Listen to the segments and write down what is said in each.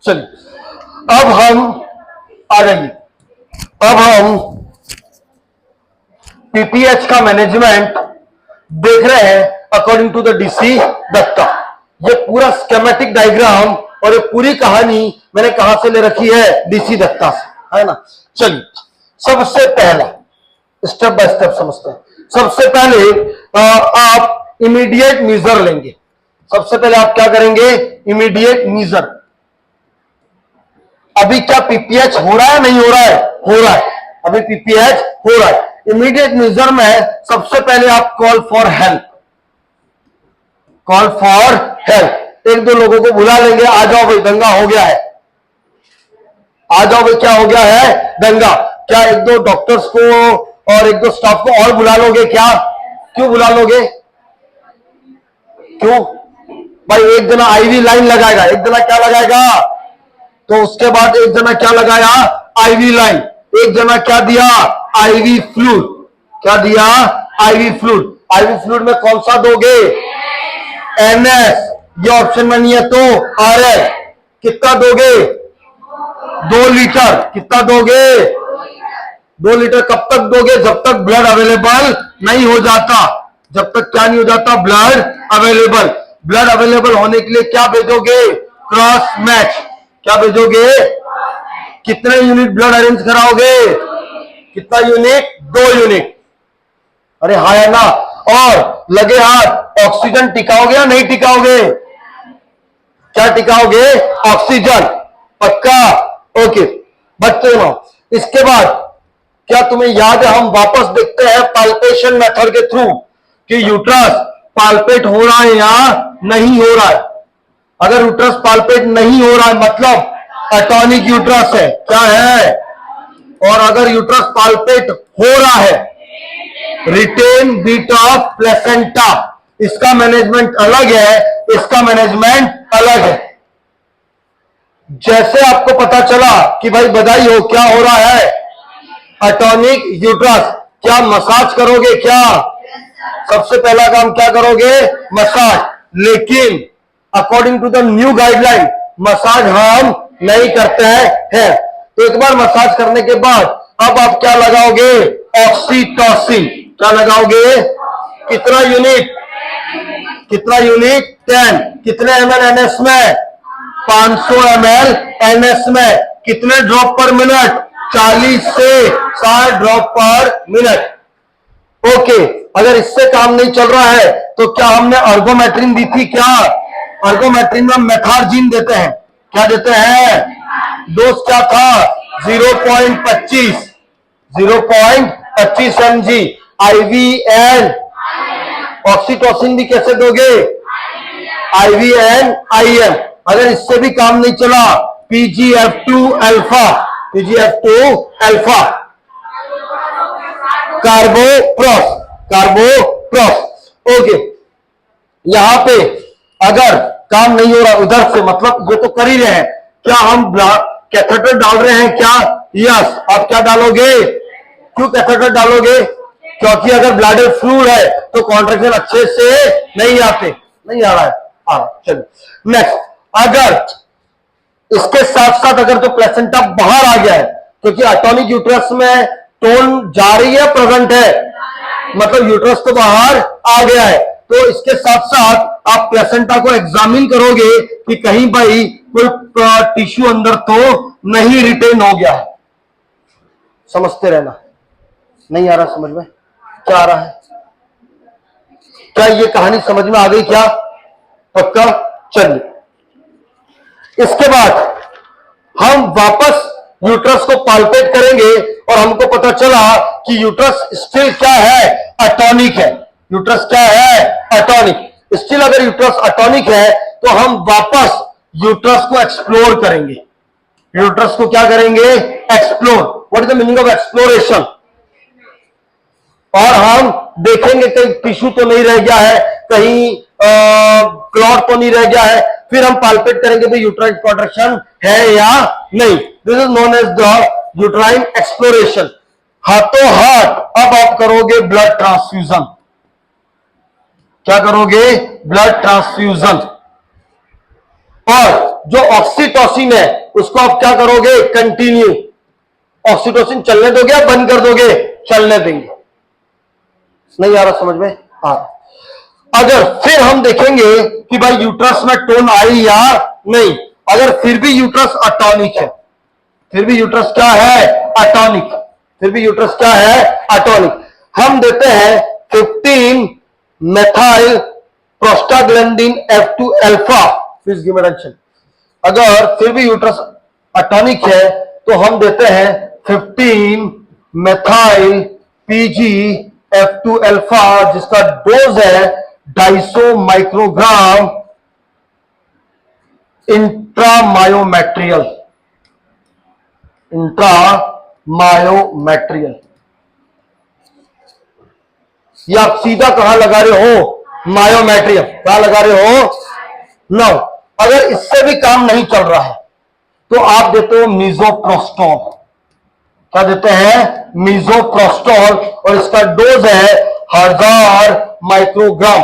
चलिए अब हम आ जाइए, अब हम पीपीएच का मैनेजमेंट देख रहे हैं according to the DC Dutta. ये पूरा स्केमेटिक डायग्राम और ये पूरी कहानी मैंने कहां से ले रखी है, डीसी दत्ता से, है ना। चलिए सबसे पहला स्टेप बाय स्टेप समझते हैं। सबसे पहले आप इमीडिएट मीजर लेंगे। सबसे पहले आप क्या करेंगे, इमीडिएट मीजर। अभी क्या पीपीएच हो रहा है, नहीं हो रहा है? हो रहा है, अभी पीपीएच हो रहा है। इमीडिएट मीजर में सबसे पहले आप call for help, call for help. एक दो लोगों को बुला लेंगे, आ जाओ भाई दंगा हो गया है, आ जाओ भाई क्या हो गया है, दंगा। क्या एक दो डॉक्टर्स को और एक दो स्टाफ को और बुला लोगे क्या? क्यों बुला लोगे? क्यों भाई? एक जना आईवी लाइन लगाएगा, एक जना क्या लगाएगा, तो उसके बाद एक जना क्या लगाया, आईवी लाइन। एक जना क्या दिया, आईवी फ्लूइड। क्या दिया, आईवी फ्लूइड। आईवी फ्लूइड में कौन सा दोगे, एनएस। ये ऑप्शन में नहीं है तो आरएल। कितना दोगे, 2 लीटर। कितना दोगे, 2 लीटर। कब तक दोगे, जब तक ब्लड अवेलेबल नहीं हो जाता। जब तक क्या नहीं हो जाता, ब्लड अवेलेबल। ब्लड अवेलेबल होने के लिए क्या भेजोगे, क्रॉस मैच। क्या भेजोगे, कितने यूनिट ब्लड अरेंज कराओगे, कितना यूनिट, 2 यूनिट। अरे हाँ या ना, और लगे हाथ ऑक्सीजन टिकाओगे या नहीं टिकाओगे? क्या टिकाओगे, ऑक्सीजन। पक्का, ओके बच्चों ना। इसके बाद क्या तुम्हें याद है, हम वापस देखते हैं पाल्पेशन मेथड के थ्रू कि यूट्रस पाल्पेट हो रहा है या नहीं हो रहा है। अगर यूट्रस पाल्पेट नहीं हो रहा है मतलब एटॉनिक यूट्रस है, क्या है। और अगर यूट्रस पाल्पेट हो रहा है, रिटेन बीट ऑफ प्लेसेंटा। इसका मैनेजमेंट अलग है, इसका मैनेजमेंट अलग है। जैसे आपको पता चला कि भाई बधाई हो, क्या हो रहा है, एटॉनिक यूट्रस, क्या मसाज करोगे? क्या सबसे पहला काम क्या करोगे, मसाज। लेकिन according to the new guideline massage हम नहीं करते हैं। एक बार मसाज करने के बाद अब आप क्या लगाओगे, ऑक्सीटोसिन। क्या लगाओगे, कितना यूनिट, कितना यूनिट, 10। कितने ml एनएस में, 500 ml एनएस में। कितने ड्रॉप पर मिनट, 40 से 60 ड्रॉप पर मिनट। ओके, अगर इससे काम नहीं चल रहा है तो क्या हमने अर्गोमेट्रिन दी थी, क्या अर्गोमेट्रिन में मेथार्जिन देते हैं। क्या देते हैं, डोज क्या था, 0.25 mg IVN। ऑक्सीटोसिन भी कैसे दोगे, IVN IM। अगर इससे भी काम नहीं चला, PGF2 alpha, PGF2 alpha, carboprost, carboprost. Okay, यहां पे अगर काम नहीं हो रहा उधर से, मतलब ये तो कर ही रहे हैं, क्या हम कैथेटर डाल रहे हैं क्या, यस। आप क्या डालोगे, क्यों कैथेटर डालोगे, क्योंकि अगर ब्लैडर फ्लूइड है तो कॉन्ट्रैक्शन अच्छे से नहीं आते, नहीं आ रहा है। हाँ चलिए नेक्स्ट। अगर इसके साथ साथ अगर तो प्लेसेंटा बाहर आ गया है, क्योंकि एटॉनिक यूट्रस में टोन जा रही है, प्रेजेंट है, मतलब यूट्रस तो बाहर आ गया है, तो इसके साथ साथ आप प्लेसेंटा को एग्जामिन करोगे कि कहीं भाई कोई टिश्यू अंदर तो नहीं रिटेन हो गया है। समझते रहना। नहीं आ रहा समझ में, क्या आ रहा है, क्या ये कहानी समझ में आ गई क्या, पक्का। चलिए इसके बाद हम वापस यूट्रस को पाल्पेट करेंगे और हमको पता चला कि यूट्रस स्टिल क्या है, एटॉनिक है। यूट्रस क्या है, एटॉनिक। स्टिल अगर यूट्रस एटॉनिक है तो हम वापस यूट्रस को एक्सप्लोर करेंगे। यूट्रस को क्या करेंगे, explore. What is the meaning of exploration. और हम देखेंगे कहीं टिश्यू तो नहीं रह गया है, कहीं क्लॉट तो नहीं रह गया है, फिर हम पाल्पेट करेंगे भाई यूट्राइन कॉन्ट्रैक्शन है या नहीं। This is known as the uterine exploration. हाथों हाथ अब आप करोगे ब्लड ट्रांसफ्यूजन। क्या करोगे, ब्लड ट्रांसफ्यूजन। और जो ऑक्सीटोसिन है उसको आप क्या करोगे, कंटिन्यू। ऑक्सीटोसिन चलने दोगे या बंद कर दोगे, चलने देंगे। नहीं आ रहा समझ में? हाँ। अगर फिर हम देखेंगे कि भाई यूट्रस में टोन आई या नहीं, अगर फिर भी यूट्रस अटॉनिक है, फिर भी यूट्रस क्या है, अटॉनिक, फिर भी यूट्रस क्या है, अटॉनिक, हम देते हैं 15 methyl prostaglandin F2 alpha. Please give me attention. अगर फिर भी यूट्रस अटॉनिक है तो हम देते हैं 15 मेथाइल PG F2 अल्फा, जिसका डोज है 250 माइक्रोग्राम इंट्रामायोमेट्रियल, इंट्रामायोमेट्रियल। ये आप सीधा कहां लगा रहे हो, मायोमेट्रियल, कहां लगा रहे हो, नो। अगर इससे भी काम नहीं चल रहा है तो आप देते हो मिजोप्रोस्टॉल। क्या देते हैं, मिजोप्रोस्टॉल, और इसका डोज है 1000 माइक्रोग्राम,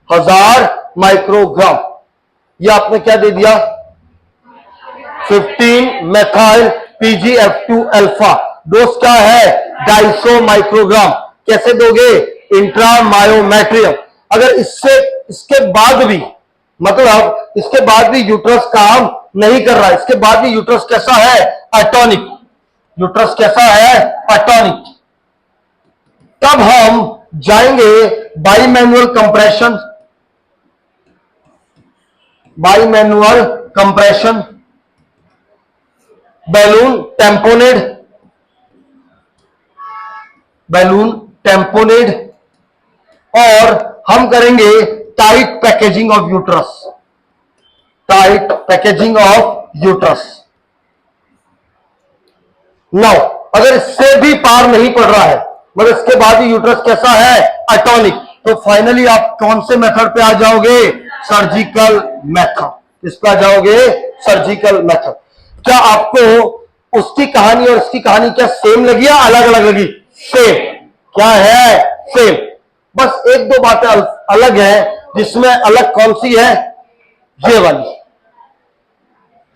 1000 माइक्रोग्राम। ये आपने क्या दे दिया, 15 मेथाइल PGF2 अल्फा, डोज क्या है 250 माइक्रोग्राम। कैसे दोगे, इंट्रामायोमेट्रियम। अगर इसके बाद भी, मतलब इसके बाद भी यूट्रस काम नहीं कर रहा, इसके बाद भी यूट्रस कैसा है, अटॉनिक, यूट्रस कैसा है, अटॉनिक, तब हम जाएंगे बाईमैनुअल कंप्रेशन, बाईमैनुअल कंप्रेशन, बैलून टेम्पोनेड, बैलून टेम्पोनेड, और हम करेंगे tight packaging of uterus, tight packaging of uterus. Now अगर इससे भी पार नहीं पड़ रहा है, मतलब इसके बाद भी यूट्रस कैसा है, अटॉनिक, तो फाइनली आप कौन से मेथड पे आ जाओगे, सर्जिकल मेथड। इस पे आ जाओगे, सर्जिकल मेथड। क्या आपको उसकी कहानी और इसकी कहानी क्या सेम लगी या अलग अलग लगी, सेम। क्या है, सेम, बस एक दो बातें अलग है, जिसमें अलग कौन सी है, ये वाली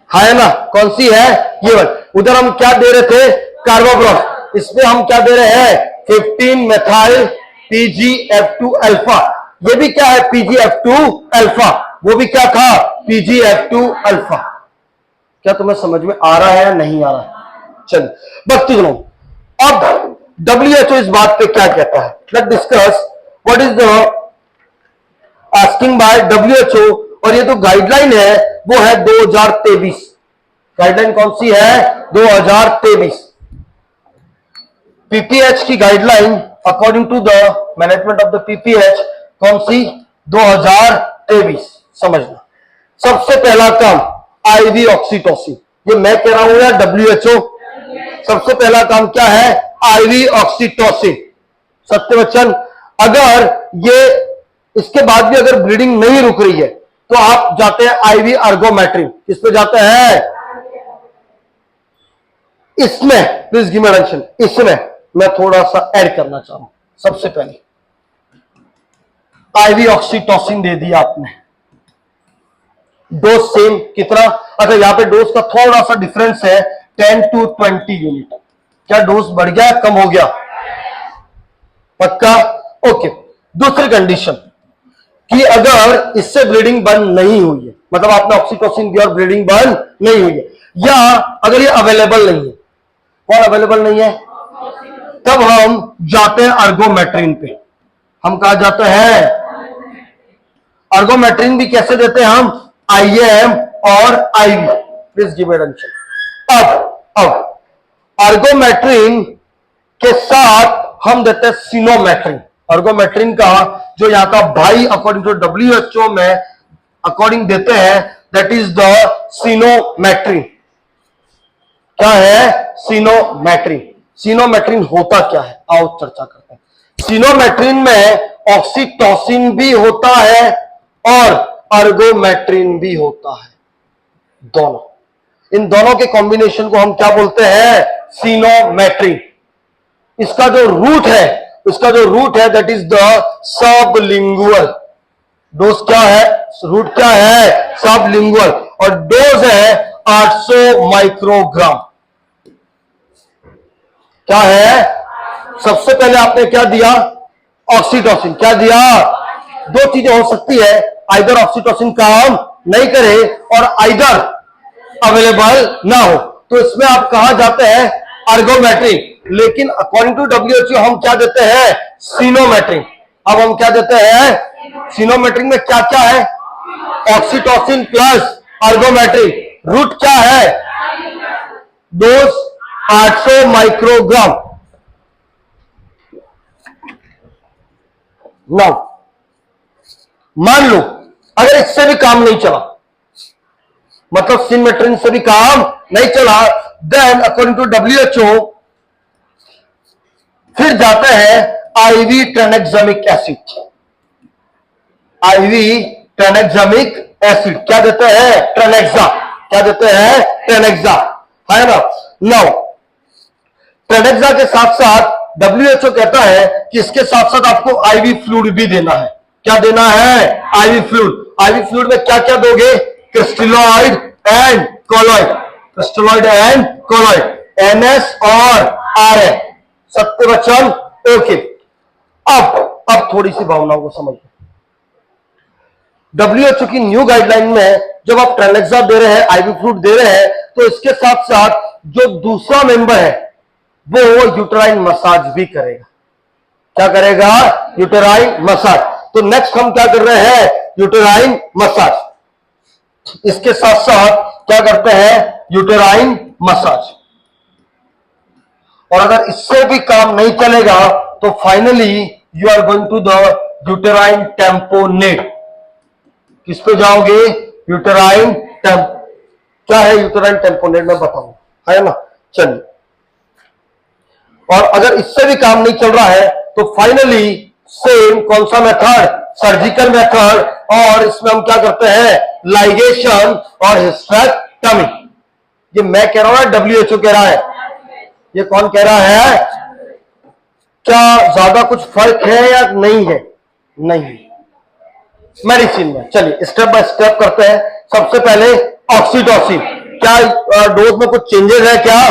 है ना, कौन सी है, ये वाली। उधर हम क्या दे रहे थे, कार्बोब्रोस, इसमें हम क्या दे रहे हैं, 15 मेथाइल PGF2 अल्फा। ये भी क्या है, PGF2 अल्फा, वो भी क्या था, PGF2 अल्फा। क्या तुम्हें समझ में आ रहा है या नहीं आ रहा है? चलिए बस सुनो। अब WHO इस बात पे क्या कहता है, let discuss what is the asking by WHO। और ये जो गाइडलाइन है वो है 2023, गाइडलाइन कौन सी है, 2023, PPH की guideline according to the management of the PPH, कौन सी, 2023। समझना, सबसे पहला काम IV ऑक्सीटोसिन, ये मैं कह रहा हूं या WHO, सबसे पहला काम क्या है, IV ऑक्सीटोसिन। सत्यवचन, अगर ये इसके बाद भी अगर ब्लीडिंग नहीं रुक रही है तो आप जाते हैं IV अर्गोमेट्रिन, किस पे जाते हैं, इसमें प्लीज गिव मी अटेंशन, इसमें मैं थोड़ा सा ऐड करना चाह रहा हूं। सबसे पहले IV ऑक्सीटोसिन दे दिया आपने, डोज सेम कितना, अच्छा यहां पे डोज का थोड़ा सा डिफरेंस है, 10 to 20 यूनिट। क्या डोज बढ़ गया, कम हो गया, पक्का, ओके। दूसरी कंडीशन कि अगर इससे ब्लीडिंग बंद नहीं हुई है, मतलब आपने ऑक्सीटोसिन दिया और ब्लीडिंग बंद नहीं हुई है, या अगर ये अवेलेबल नहीं है, कौन अवेलेबल नहीं है, तब हम जाते हैं अर्गोमेट्रिन पे। हम कहा जाते हैं, अर्गोमेट्रिन भी कैसे देते हैं हम, IM और IV। Please give me attention. अब अर्गोमेट्रिन के साथ हम देते हैं सिनोमेट्रिन। अर्गोमेट्रिन का जो यहां का भाई अकॉर्डिंग टू WHO में अकॉर्डिंग देते हैं, दैट इज द सिनोमेट्रिन। क्या है, सिनोमेट्रिन। सिनोमेट्रिन होता क्या है, आओ चर्चा करते हैं। सिनोमेट्रिन में ऑक्सीटोसिन भी होता है और अर्गोमेट्रिन भी होता है, दोनों। इन दोनों के कॉम्बिनेशन को हम क्या बोलते हैं, सिनोमेट्रिन। इसका जो रूट है, that is the sublingual. Dose क्या है, रूट क्या है? सबलिंगुअल। और डोज है 800 माइक्रोग्राम। क्या है? सबसे पहले आपने क्या दिया? ऑक्सीटोसिन। क्या दिया? दो चीजें हो सकती है, आइदर ऑक्सीटोसिन काम नहीं करे और आइदर अवेलेबल ना हो, तो इसमें आप कहां जाते हैं? अर्गोमेट्रिक। लेकिन अकॉर्डिंग टू डब्ल्यूएचओ हम क्या देते हैं? सीनोमेट्रिक। अब हम क्या देते हैं? सीनोमेट्रिक में क्या क्या है? Oxytocin plus अर्गोमेट्रिक। रूट क्या है? Dose 800 microgram. नाउ मान लो अगर इससे भी काम नहीं चला, मतलब सीनमेट्रिन से भी काम नहीं चला, देन अकॉर्डिंग टू डब्ल्यूएचओ फिर जाते हैं IV tranexamic acid. IV tranexamic acid क्या देते हैं? ट्रेनेक्सा। क्या देते हैं? ट्रेनेक्सा, है ना। नाउ ट्रेनेक्सा के साथ साथ डब्ल्यूएचओ कहता है कि इसके साथ साथ आपको आईवी फ्लूइड भी देना है। क्या देना है? IV fluid. आईवी फ्लूइड में क्या क्या दोगे? Crystalloid and colloid. Crystalloid and colloid, NS और आरएन। सत्य वचन? ओके। अब थोड़ी सी भावनाओं को समझिए। डब्ल्यूएचओ की न्यू गाइडलाइन में जब आप ट्रेनेक्सा दे रहे हैं, आईवी फ्लूइड दे रहे हैं, तो इसके साथ साथ जो दूसरा मेंबर है वो यूटेराइन मसाज भी करेगा। क्या करेगा? Uterine massage. तो नेक्स्ट हम क्या कर रहे हैं? Uterine massage. इसके साथ साथ क्या करते हैं? Uterine massage. और अगर इससे भी काम नहीं चलेगा तो finally you are going to the uterine tamponade. किस पे जाओगे? यूटेराइन क्या है यूटेराइन टेम्पोनेट में बताऊंगा, है ना। चलिए, और अगर इससे भी काम नहीं चल रहा है तो फाइनली सेम कौन सा मेथड? Surgical method. और इसमें हम क्या करते हैं? लाइगेशन और हिस्टेरेक्टमी। ये मैं कह रहा हूं, डब्ल्यूएचओ कह रहा है। ये कौन कह रहा है? क्या ज्यादा कुछ फर्क है या नहीं है? नहीं मेडिसिन में। चलिए स्टेप बाय स्टेप करते हैं। सबसे पहले ऑक्सीटोसिन। क्या डोज में कुछ चेंजेस है क्या?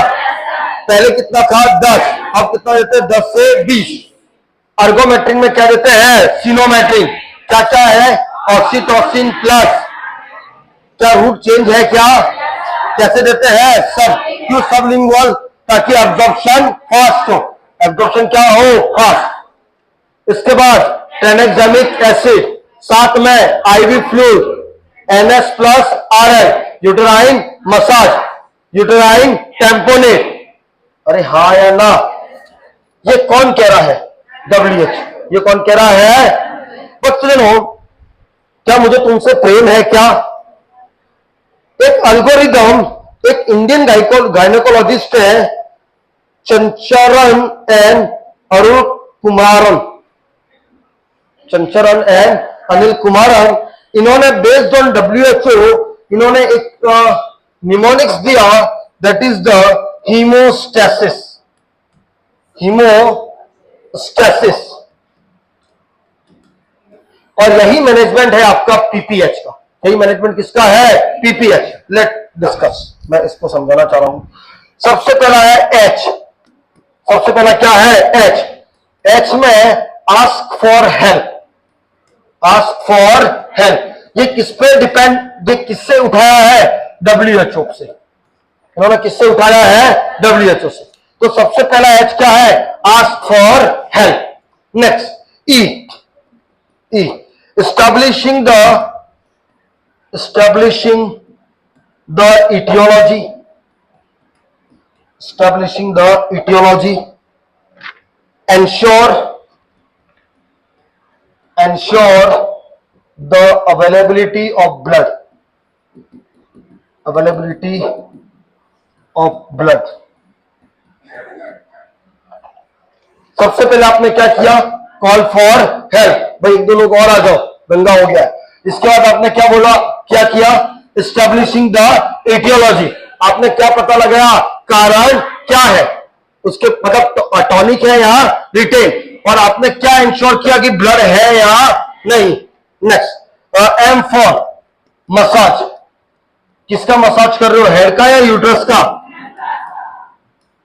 पहले कितना था? 10, अब कितना देते हैं? 10 से 20। अर्गोमेट्रिक में क्या देते हैं? सीनोमेट्रिक। क्या क्या है? Oxytocin plus. क्या रूट चेंज है क्या? कैसे देते हैं? सब। क्यों सबलिंगुअल? ताकि एब्जॉर्प्शन फास्ट हो। एब्जॉर्प्शन क्या हो? फास्ट। इसके बाद ट्रेनेक्सामिक एसिड, साथ में IV fluid, NS plus RL, uterine massage, uterine tamponade. अरे हाँ या ना? ये कौन कह रहा है? डब्ल्यूएचओ। ये कौन कह रहा है? बच्चों, क्या मुझे तुमसे प्रेम है क्या? एक अल्गोरिदम, एक इंडियन गायनेकोलॉजिस्ट है, चंचरन एंड अरुण कुमारन। चंचरन एंड अनिल कुमारन, इन्होंने बेस्ड ऑन डब्ल्यूएचओ इन्होंने एक निमोनिक्स दिया, दैट इज द हीमोस्टैसिस। हीमोस्टैसिस। और यही मैनेजमेंट है आपका पीपीएच का। यही मैनेजमेंट किसका है? पीपीएच। Let discuss. मैं इसको समझाना चाह रहा हूं। सबसे पहला है एच। सबसे पहला क्या है? एच। एच में ask for help. Ask for help. ये किस पे डिपेंड, ये किससे उठाया है? डब्ल्यूएचओ से। इन्होंने किससे उठाया है? डब्ल्यूएचओ से। तो सबसे पहला एच क्या है? Ask for help. Next E. E establishing the etiology. Establishing the etiology. Ensure the availability of blood. Availability of blood. सबसे पहले आपने क्या किया? Call for help. भाई एक दो लोग और आ जाओ, गंगा हो गया। इसके बाद आपने क्या बोला? क्या किया? Establishing the aetiology. आपने क्या पता लगाया? कारण क्या है उसके, मतलब टॉनिक है या रिटेन। और आपने क्या इंश्योर किया कि ब्लड है या नहीं। Next aim for massage. किसका मसाज कर रहे हो, हेड का या यूट्रस का?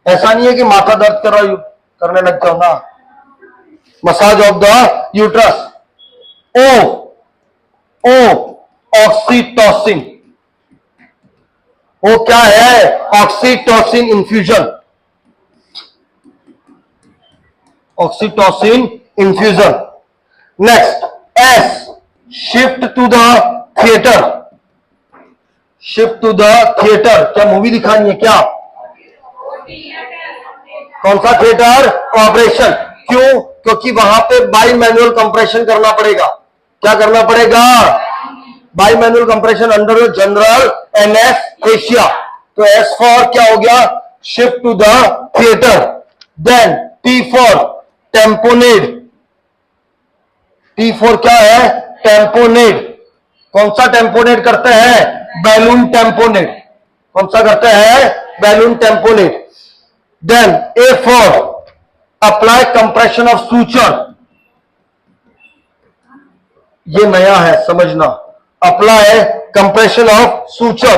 ऐसा नहीं है कि माथा दर्द कर रहा करने लग जाओ ना। Massage of the uterus. Oh oxytocin. वो क्या है? Oxytocin infusion. Oxytocin infusion. Next, as shift to the theatre. Shift to the theatre, क्या मूवी दिखानी है क्या? कौन सा थिएटर? ऑपरेशन। क्यों? क्योंकि वहां पे बाई मैनुअल कंप्रेशन करना पड़ेगा। क्या करना पड़ेगा? By manual compression under general anaesthesia. तो एस फॉर क्या हो गया? Shift to the theatre. Then T for tamponade. T for क्या है? टेम्पोनेड। कौन सा टेम्पोनेड करते हैं? Balloon tamponade. कौन सा करते हैं? Balloon tamponade. Then A for apply compression of suture. ये नया है, समझना। Apply compression of suture.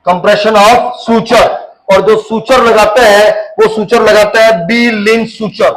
Compression of suture. और जो सूचर लगाते हैं वो सूचर लगाते हैं बी लिंक सूचर।